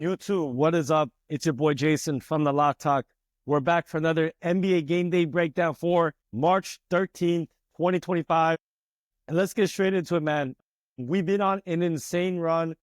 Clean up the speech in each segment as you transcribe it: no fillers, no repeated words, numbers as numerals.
YouTube, what is up? It's your boy Jason from the Lock Talk. We're back for another NBA Game Day breakdown for March 13th, 2025. And let's get straight into it, man. We've been on an insane run.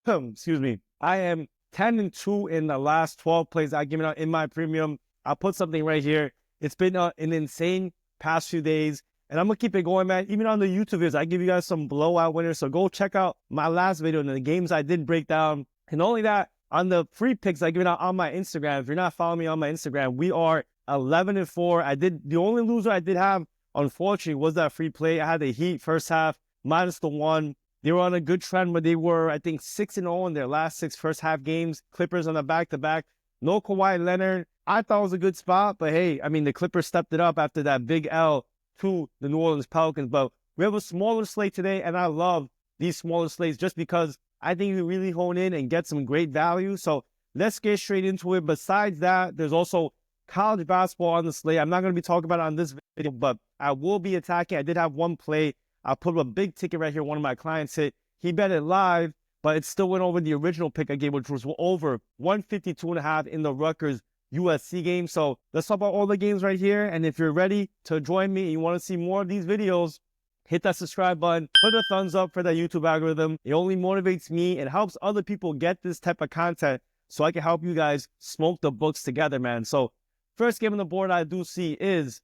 Excuse me. I am 10-2 in the last 12 plays I've given out in my premium. I'll put something right here. It's been an insane past few days. And I'm going to keep it going, man. Even on the YouTube videos, I give you guys some blowout winners. So go check out my last video and the games I did break down. And not only that, on the free picks I give out on my Instagram, if you're not following me on my Instagram, we are 11-4. The only loser I did have, unfortunately, was that free play. I had the Heat first half, -1. They were on a good trend, but they were, I think, 6-0 in their last 6 first half games. Clippers on the back-to-back. No Kawhi Leonard. I thought it was a good spot, but hey, I mean, the Clippers stepped it up after that big L to the New Orleans Pelicans. But we have a smaller slate today, and I love these smaller slates just because I think you really hone in and get some great value. So let's get straight into it. Besides that, there's also college basketball on the slate. I'm not going to be talking about it on this video, but I will be attacking. I did have one play. I put up a big ticket right here. One of my clients hit. He bet it live, but it still went over the original pick I gave, which was over 152.5 in the Rutgers USC game. So let's talk about all the games right here. And if you're ready to join me and you want to see more of these videos, hit that subscribe button, put a thumbs up for that YouTube algorithm. It only motivates me and helps other people get this type of content so I can help you guys smoke the books together, man. So first game on the board I do see is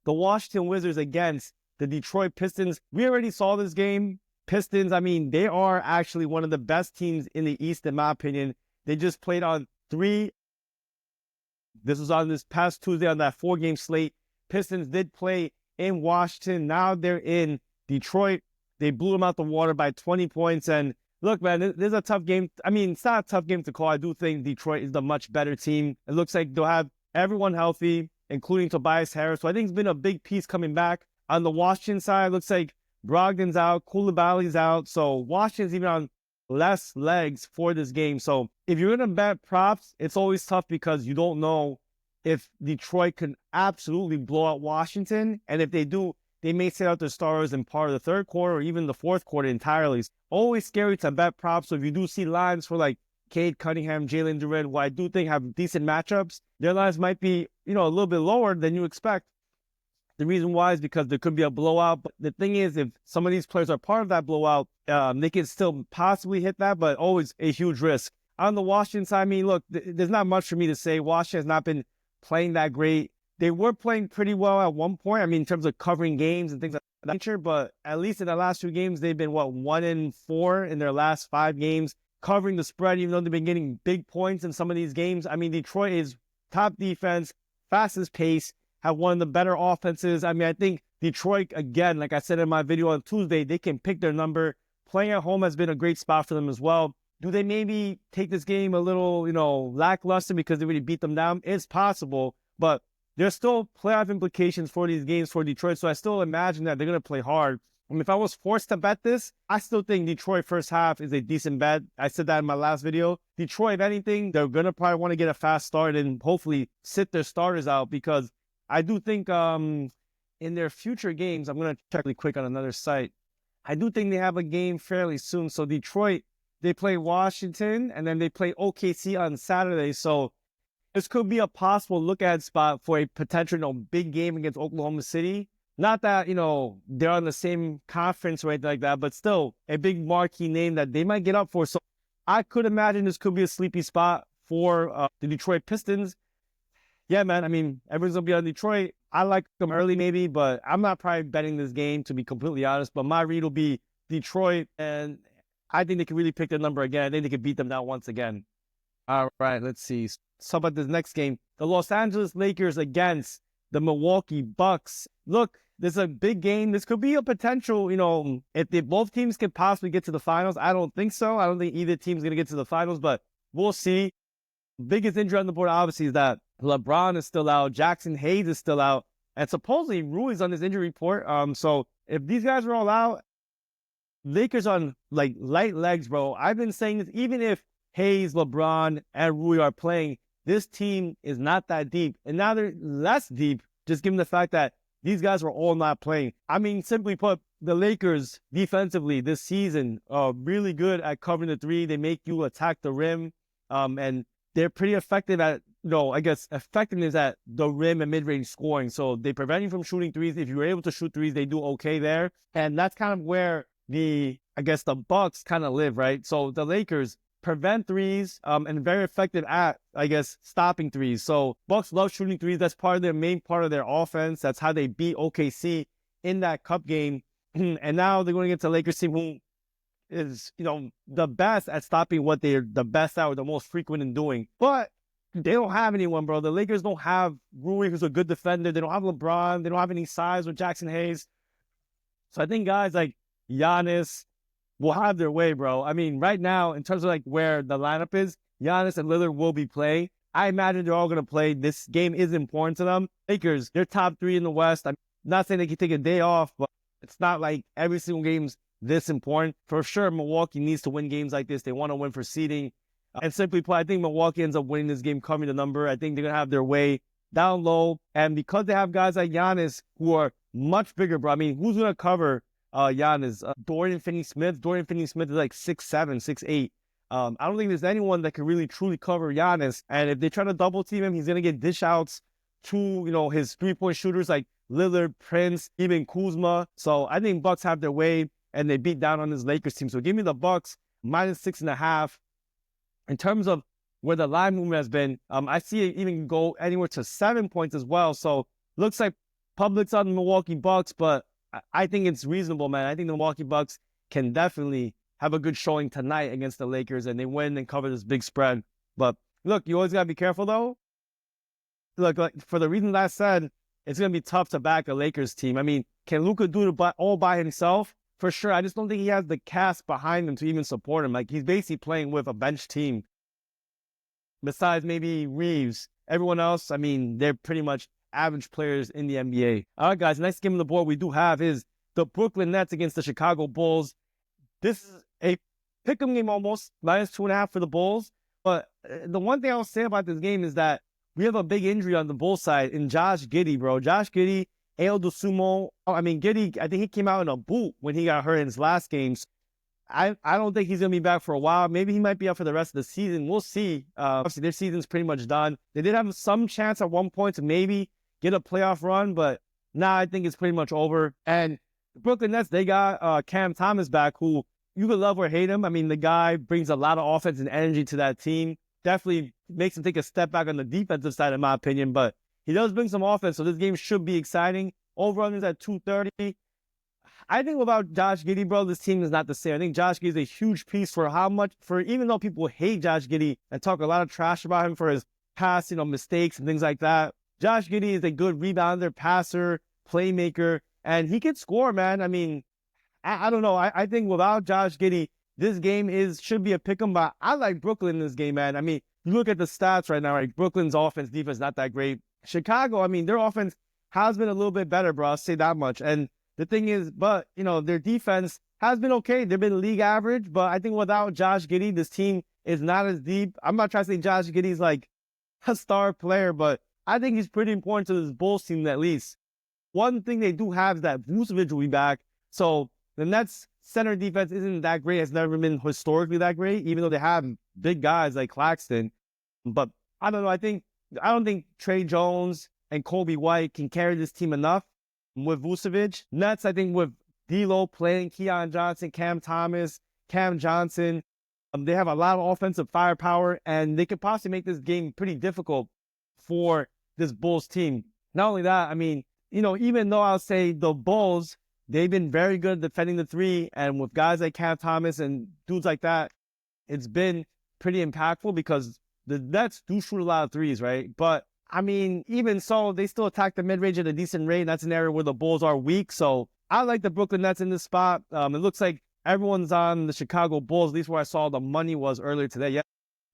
the Washington Wizards against the Detroit Pistons. We already saw this game. Pistons, I mean, they are actually one of the best teams in the East, in my opinion. They just played on this was on this past Tuesday on that 4-game slate. Pistons did play in Washington. Now they're in Detroit. They blew them out the water by 20 points. And look, man, this is a tough game. I mean, it's not a tough game to call. I do think Detroit is the much better team. It looks like they'll have everyone healthy, including Tobias Harris. So I think it's been a big piece coming back. On the Washington side, looks like Brogdon's out, Koulibaly's out. So Washington's even on less legs for this game. So if you're going to bet props, it's always tough because you don't know if Detroit can absolutely blow out Washington. And if they do, they may sit out their stars in part of the third quarter or even the fourth quarter entirely. It's always scary to bet props. So if you do see lines for like Cade Cunningham, Jalen Duren, who I do think have decent matchups, their lines might be, a little bit lower than you expect. The reason why is because there could be a blowout. But the thing is, if some of these players are part of that blowout, they can still possibly hit that, but always a huge risk. On the Washington side, I mean, look, there's not much for me to say. Washington has not been playing that great. They were playing pretty well at one point, I mean, in terms of covering games and things of that nature, but at least in the last 2 games, they've been, 1-4 in their last 5 games, covering the spread, even though they've been getting big points in some of these games. I mean, Detroit is top defense, fastest pace, have one of the better offenses. I mean, I think Detroit, again, like I said in my video on Tuesday, they can pick their number. Playing at home has been a great spot for them as well. Do they maybe take this game a little, lackluster because they really beat them down? It's possible, but there's still playoff implications for these games for Detroit, so I still imagine that they're going to play hard. I mean, if I was forced to bet this, I still think Detroit first half is a decent bet. I said that in my last video. Detroit, if anything, they're going to probably want to get a fast start and hopefully sit their starters out because I do think in their future games, I'm going to check really quick on another site. I do think they have a game fairly soon. So Detroit, they play Washington, and then they play OKC on Saturday. So this could be a possible look-ahead spot for a potential big game against Oklahoma City. Not that, they're on the same conference or anything like that, but still a big marquee name that they might get up for. So I could imagine this could be a sleepy spot for the Detroit Pistons. Yeah, man, I mean, everyone's going to be on Detroit. I like them early maybe, but I'm not probably betting this game, to be completely honest. But my read will be Detroit, and I think they can really pick their number again. I think they can beat them now once again. All right, let's see. So about this next game, the Los Angeles Lakers against the Milwaukee Bucks. Look, this is a big game. This could be a potential, if both teams could possibly get to the finals. I don't think so. I don't think either team's going to get to the finals, but we'll see. Biggest injury on the board, obviously, is that LeBron is still out. Jackson Hayes is still out. And supposedly Rui's on this injury report. So if these guys are all out, Lakers on like light legs, bro. I've been saying this, even if Hayes, LeBron, and Rui are playing, this team is not that deep. And now they're less deep, just given the fact that these guys were all not playing. I mean, simply put, the Lakers defensively this season are really good at covering the three. They make you attack the rim, and they're pretty effective at, I guess effectiveness at the rim and mid-range scoring. So they prevent you from shooting threes. If you're able to shoot threes, they do okay there. And that's kind of where the Bucks kind of live, right? So the Lakers prevent threes, and very effective at, stopping threes. So Bucks love shooting threes. That's part of their main part of their offense. That's how they beat OKC in that cup game. And now they're going against the Lakers team who is, the best at stopping what they're the best at or the most frequent in doing. But they don't have anyone, bro. The Lakers don't have Rui, who's a good defender. They don't have LeBron. They don't have any size with Jackson Hayes. So I think guys like Giannis will have their way, bro. I mean, right now, in terms of like where the lineup is, Giannis and Lillard will be playing. I imagine they're all going to play. This game is important to them. Lakers, they're top 3 in the West. I'm not saying they can take a day off, but it's not like every single game's this important. For sure, Milwaukee needs to win games like this. They want to win for seeding. And simply put, I think Milwaukee ends up winning this game, covering the number. I think they're going to have their way down low. And because they have guys like Giannis who are much bigger, bro. I mean, who's going to cover Giannis? Dorian Finney-Smith. Dorian Finney-Smith is like 6'7", 6'8". I don't think there's anyone that can really truly cover Giannis. And if they try to double team him, he's going to get dish outs to, his three-point shooters like Lillard, Prince, even Kuzma. So I think Bucks have their way, and they beat down on this Lakers team. So give me the Bucks -6.5. In terms of where the line movement has been, I see it even go anywhere to 7 points as well. So looks like public's on the Milwaukee Bucks, but I think it's reasonable, man. I think the Milwaukee Bucks can definitely have a good showing tonight against the Lakers, and they win and cover this big spread. But look, you always got to be careful, though. Look, like, for the reasons I said, it's going to be tough to back a Lakers team. I mean, can Luka do it all by himself? For sure. I just don't think he has the cast behind him to even support him. Like, he's basically playing with a bench team. Besides maybe Reeves, everyone else, I mean, they're pretty much average players in the NBA. All right, guys, next game on the board we do have is the Brooklyn Nets against the Chicago Bulls. This is a pick'em game almost, -2.5 for the Bulls. But the one thing I'll say about this game is that we have a big injury on the Bulls side in Josh Giddey, bro. Josh Giddey, Ayo Dosunmu. I mean, Giddey, I think he came out in a boot when he got hurt in his last games. I don't think he's going to be back for a while. Maybe he might be out for the rest of the season. We'll see. Obviously, their season's pretty much done. They did have some chance at one point to maybe get a playoff run, but now I think it's pretty much over. And the Brooklyn Nets, they got Cam Thomas back, who you could love or hate him. I mean, the guy brings a lot of offense and energy to that team. Definitely makes him take a step back on the defensive side, in my opinion, but he does bring some offense, so this game should be exciting. Over-unders at 230. I think without Josh Giddey, bro, this team is not the same. I think Josh Giddey is a huge piece for even though people hate Josh Giddey and talk a lot of trash about him for his past, mistakes and things like that. Josh Giddey is a good rebounder, passer, playmaker, and he can score, man. I mean, I don't know. I think without Josh Giddey, this game should be a pick'em, but I like Brooklyn in this game, man. I mean, you look at the stats right now, right? Brooklyn's offense, defense, not that great. Chicago, I mean, their offense has been a little bit better, bro. I'll say that much. And the thing is, but, their defense has been okay. They've been league average, but I think without Josh Giddey, this team is not as deep. I'm not trying to say Josh Giddey's like a star player, but I think he's pretty important to this Bulls team at least. One thing they do have is that Vucevic will be back. So the Nets center defense isn't that great. It's never been historically that great, even though they have big guys like Claxton. But I don't know. I don't think Trey Jones and Kobe White can carry this team enough with Vucevic. Nets, I think, with D'Lo playing, Keon Johnson, Cam Thomas, Cam Johnson, they have a lot of offensive firepower, and they could possibly make this game pretty difficult for this Bulls team. Not only that, I mean, even though I'll say the Bulls, they've been very good at defending the three, and with guys like Cam Thomas and dudes like that, it's been pretty impactful because the Nets do shoot a lot of threes, right? But, I mean, even so, they still attack the mid-range at a decent rate. That's an area where the Bulls are weak. So I like the Brooklyn Nets in this spot. It looks like everyone's on the Chicago Bulls, at least where I saw the money was earlier today. Yeah,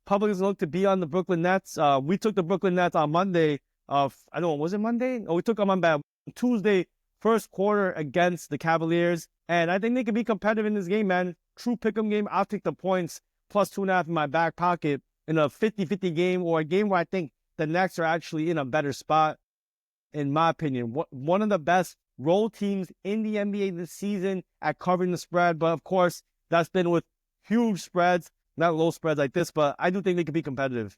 public doesn't look to be on the Brooklyn Nets. We took the Brooklyn Nets on Monday. I don't know, was it Monday? Oh, we took them on Tuesday, first quarter against the Cavaliers. And I think they can be competitive in this game, man. True pick'em game. I'll take the points +2.5 in my back pocket in a 50-50 game, or a game where I think the Nets are actually in a better spot. in my opinion, one of the best role teams in the NBA this season at covering the spread. But of course, that's been with huge spreads, not low spreads like this, but I do think they could be competitive.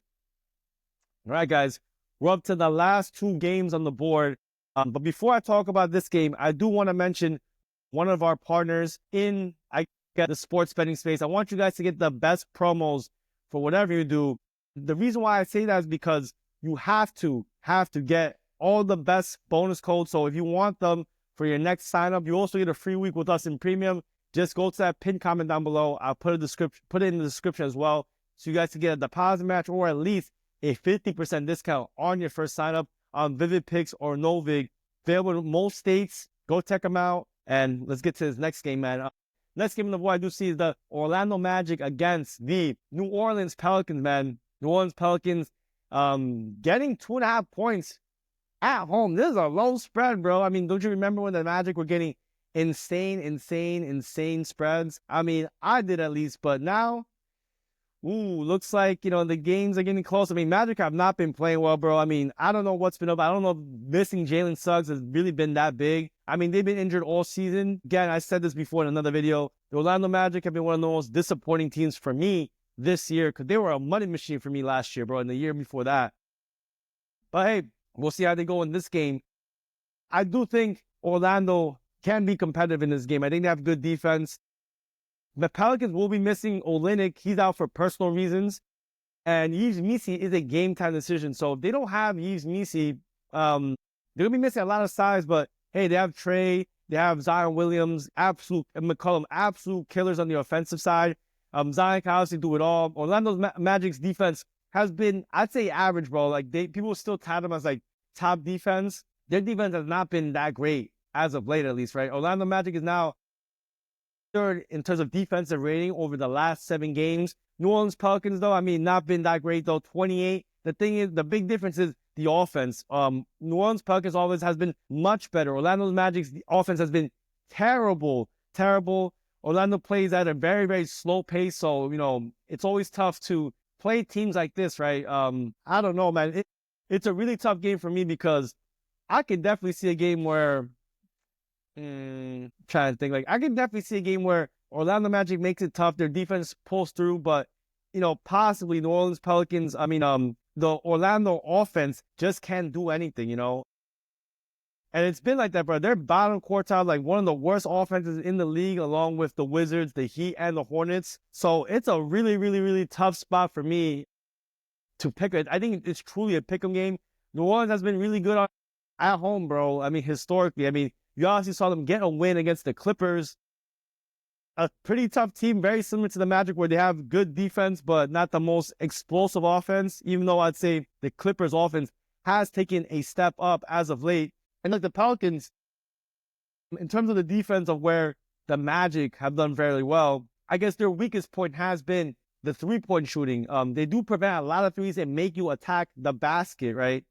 All right, guys, we're up to the last 2 games on the board. But before I talk about this game, I do want to mention one of our partners in the sports betting space. I want you guys to get the best promos for whatever you do. The reason why I say that is because you have to get all the best bonus codes. So if you want them for your next sign up, you also get a free week with us in premium. Just go to that pinned comment down below. I'll put it in the description as well, so you guys can get a deposit match or at least a 50% discount on your first sign up on Vivid Picks or NOVIG. Available in most states. Go check them out. And let's get to this next game, man. Next game on the board I do see is the Orlando Magic against the New Orleans Pelicans, man. New Orleans Pelicans getting 2.5 points at home. This is a low spread, bro. I mean, don't you remember when the Magic were getting insane spreads? I mean, I did at least, but now, looks like, the games are getting close. I mean, Magic have not been playing well, bro. I mean, I don't know what's been up. I don't know if missing Jalen Suggs has really been that big. I mean, they've been injured all season. Again, I said this before in another video. The Orlando Magic have been one of the most disappointing teams for me this year because they were a money machine for me last year, bro, and the year before that. But hey, we'll see how they go in this game. I do think Orlando can be competitive in this game. I think they have good defense. The Pelicans will be missing Olynyk. He's out for personal reasons. And Yves Missi is a game-time decision. So if they don't have Yves Missi, they're going to be missing a lot of size. But, hey, they have Trey. They have Zion Williams, absolute McCollum, absolute killers on the offensive side. Zion can obviously do it all. Orlando's Magic's defense has been, I'd say, average, bro. Like, people still tout them as, like, top defense. Their defense has not been that great as of late, at least, right? Orlando Magic is now third in terms of defensive rating over the last 7 games. New Orleans Pelicans, though, I mean, not been that great, though. 28. The thing is, the big difference is the offense. New Orleans Pelicans offense has been much better. Orlando Magic's offense has been terrible. Orlando plays at a very, very slow pace, so, it's always tough to play teams like this, right? I don't know, man. It's a really tough game for me because I can definitely see a game where trying to think. Like, I can definitely see a game where Orlando Magic makes it tough. Their defense pulls through, but, possibly New Orleans Pelicans, the Orlando offense just can't do anything, And it's been like that, bro. They're bottom quartile, like one of the worst offenses in the league, along with the Wizards, the Heat, and the Hornets. So it's a really, really, really tough spot for me to pick it. I think it's truly a pick'em game. New Orleans has been really good at home, bro. I mean, historically. You obviously saw them get a win against the Clippers. A pretty tough team, very similar to the Magic, where they have good defense, but not the most explosive offense, even though I'd say the Clippers offense has taken a step up as of late. And like the Pelicans, in terms of the defense of where the Magic have done fairly well, I guess their weakest point has been the three-point shooting. They do prevent a lot of threes and make you attack the basket, right?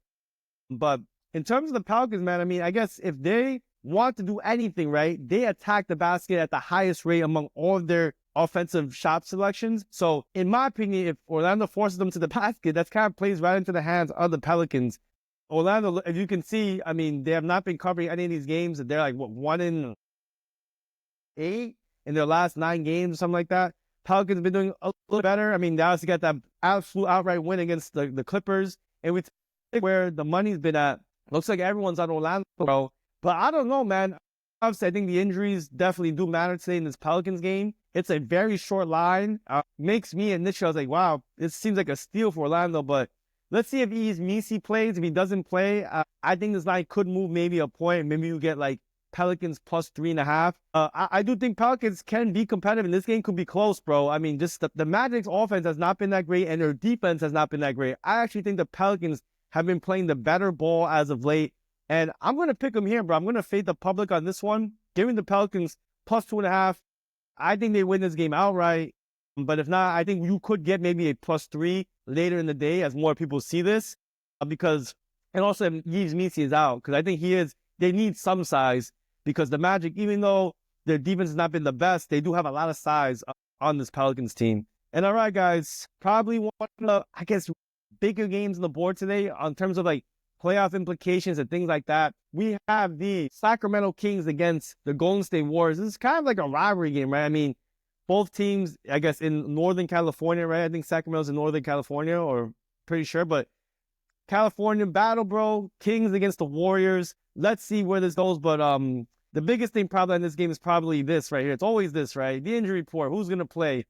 But in terms of the Pelicans, man, I guess if they want to do anything, right, they attack the basket at the highest rate among all of their offensive shot selections. So in my opinion, if Orlando forces them to the basket, that kind of plays right into the hands of the Pelicans. Orlando, as you can see, they have not been covering any of these games. They're like, 1-8 in their last 9 games or something like that. Pelicans have been doing a little better. They obviously got that absolute outright win against the Clippers. And we take where the money's been at. Looks like everyone's on Orlando, bro. But I don't know, man. Obviously, I think the injuries definitely do matter today in this Pelicans game. It's a very short line. Makes me initially, I was like, wow, this seems like a steal for Orlando. But let's see if Yves Missi plays. If he doesn't play, I think this line could move maybe a point. Maybe you get like Pelicans plus 3.5. I do think Pelicans can be competitive, and this game could be close, bro. Just the Magic's offense has not been that great, and their defense has not been that great. I actually think the Pelicans have been playing the better ball as of late. And I'm going to pick them here, bro. I'm going to fade the public on this one. Giving the Pelicans plus 2.5. I think they win this game outright. But if not, I think you could get maybe a plus 3 later in the day as more people see this. And also Yves Missi is out. Because I think they need some size. Because the Magic, even though their defense has not been the best, they do have a lot of size on this Pelicans team. And all right, guys, probably one of the, bigger games on the board today in terms of like playoff implications and things like that, we have the Sacramento Kings against the Golden State Warriors. This is kind of like a rivalry game, right? I mean, both teams, I guess, in Northern California, right? I think Sacramento's in Northern California, or pretty sure, but California battle, bro. Kings against the Warriors. Let's see where this goes. But the biggest thing probably in this game is probably this right here. It's always this, right? The injury report. Who's going to play?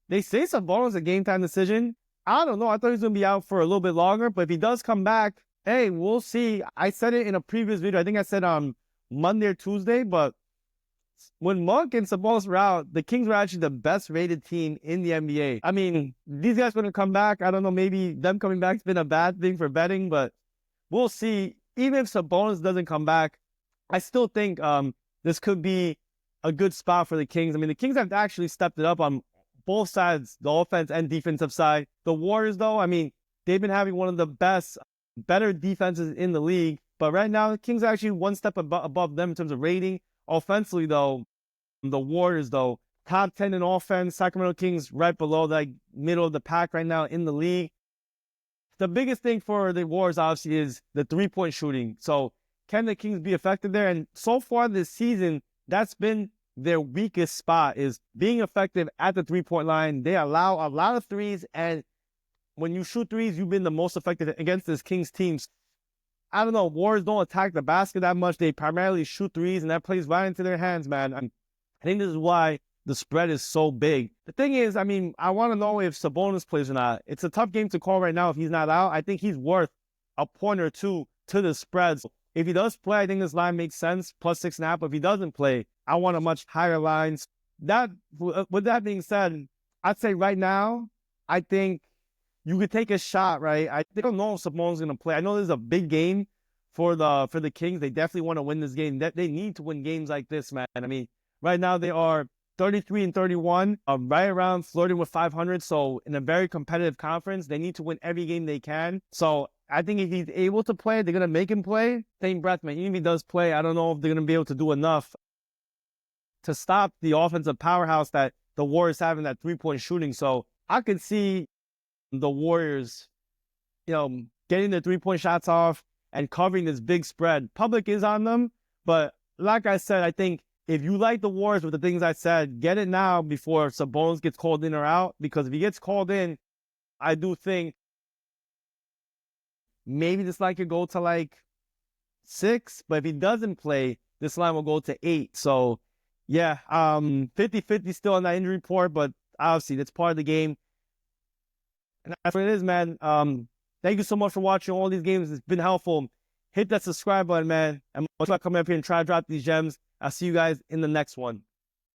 They say Sabonis a game-time decision. I don't know. I thought he was going to be out for a little bit longer. But if he does come back, hey, we'll see. I said it in a previous video. I think I said Monday or Tuesday. But when Monk and Sabonis were out, the Kings were actually the best-rated team in the NBA. I mean, these guys are going to come back. I don't know. Maybe them coming back has been a bad thing for betting. But we'll see. Even if Sabonis doesn't come back, I still think this could be a good spot for the Kings. I mean, the Kings have actually stepped it up on both sides, the offense and defensive side. The Warriors, though, I mean, they've been having one of the better defenses in the league. But right now, the Kings are actually one step above them in terms of rating. Offensively, though, the Warriors, though, top 10 in offense. Sacramento Kings right below the middle of the pack right now in the league. The biggest thing for the Warriors, obviously, is the three-point shooting. So can the Kings be effective there? And so far this season, that's been their weakest spot, is being effective at the three-point line. They allow a lot of threes, and when you shoot threes, you've been the most effective against this Kings teams. I don't know, Warriors don't attack the basket that much. They primarily shoot threes, and that plays right into their hands, man. I think this is why the spread is so big. The thing is, I mean, I want to know if Sabonis plays or not. It's a tough game to call right now if he's not out. I think he's worth a point or two to the spreads. If he does play, I think this line makes sense, plus 6.5. But if he doesn't play, I want a much higher line. With that being said, I'd say right now, I think you could take a shot, right? I don't know if Sabonis is going to play. I know this is a big game for the Kings. They definitely want to win this game. They need to win games like this, man. I mean, right now they are 33-31, right around flirting with 500. So in a very competitive conference, they need to win every game they can. So I think if he's able to play, they're going to make him play. Same breath, man. Even if he does play, I don't know if they're going to be able to do enough to stop the offensive powerhouse that the Warriors have in that three-point shooting. So I could see the Warriors, getting their three-point shots off and covering this big spread. Public is on them, but like I said, I think if you like the Warriors with the things I said, get it now before Sabonis gets called in or out, because if he gets called in, I do think maybe this line could go to like 6, but if he doesn't play, this line will go to 8. So yeah, 50-50 still on that injury report, but obviously that's part of the game. And that's what it is, man. Thank you so much for watching all these games. It's been helpful. Hit that subscribe button, man. And much about coming up here and try to drop these gems. I'll see you guys in the next one.